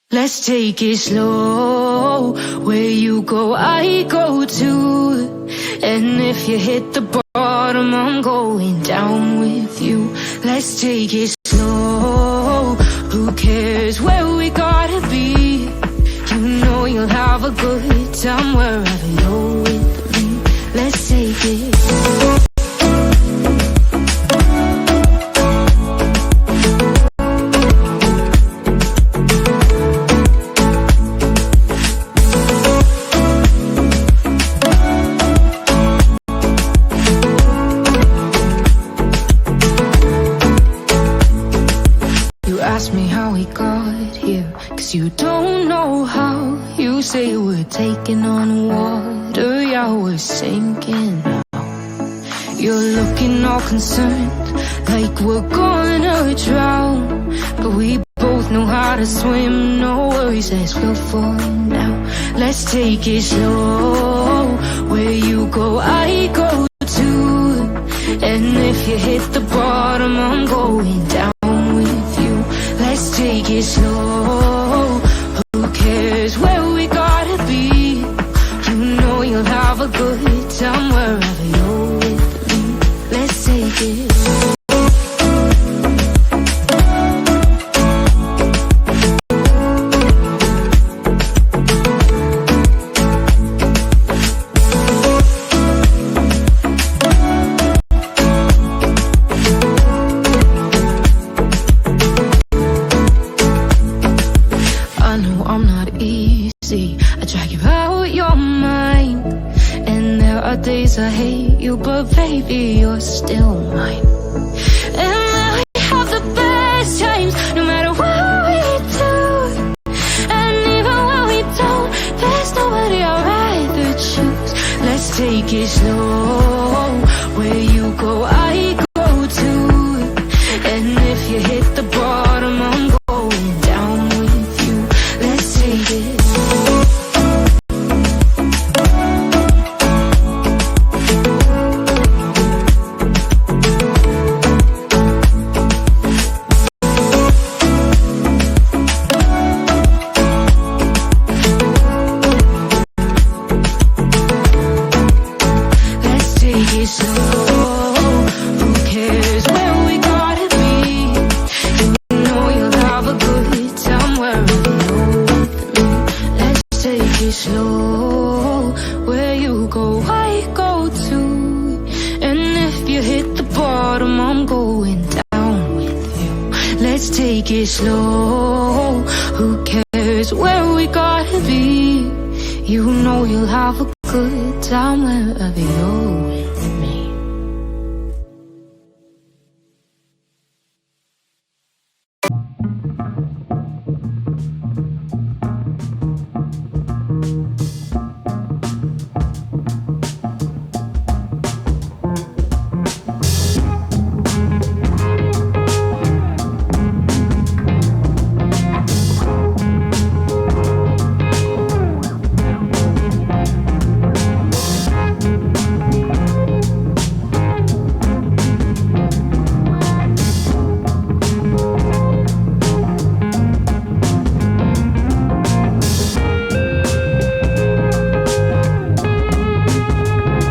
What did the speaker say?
Let's take it slow. Where you go, I go too. And if you hit the bottom, I'm going down with you. Let's take it slow. Who cares where we gotta be? You know you'll have a good time wherever you're with me. Let's take it slow. Ask me how we got here, 'cause you don't know how. You say we're taking on water, yeah, we're sinking now. You're looking all concerned, like we're gonna drown. But we both know how to swim, no worries as we'll fall now. Let's take it slow. Where you go, I go too. And if you hit the bottom, I'm going down with you. Let's take it slow. Who cares where we gotta be? You know you'll have a good time wherever you're with me. Let's take it slow. I drag you out your mind, and there are days I hate you, but baby, you're still mine. And we have the best times, no matter what we do. And even when we don't, there's nobody I'd rather choose. Let's take it slow. Where you go, I go too. And if you hit the bottom, I'm going down with you. Let's take it slow. Who cares where we gotta be? You know you'll have a good time wherever you're with me. Let's take it slow. Where you go, I go too. And if you hit the bottom, I'm going down with you. Let's take it slow. Who cares where we gotta be? You know you'll have a good time wherever you're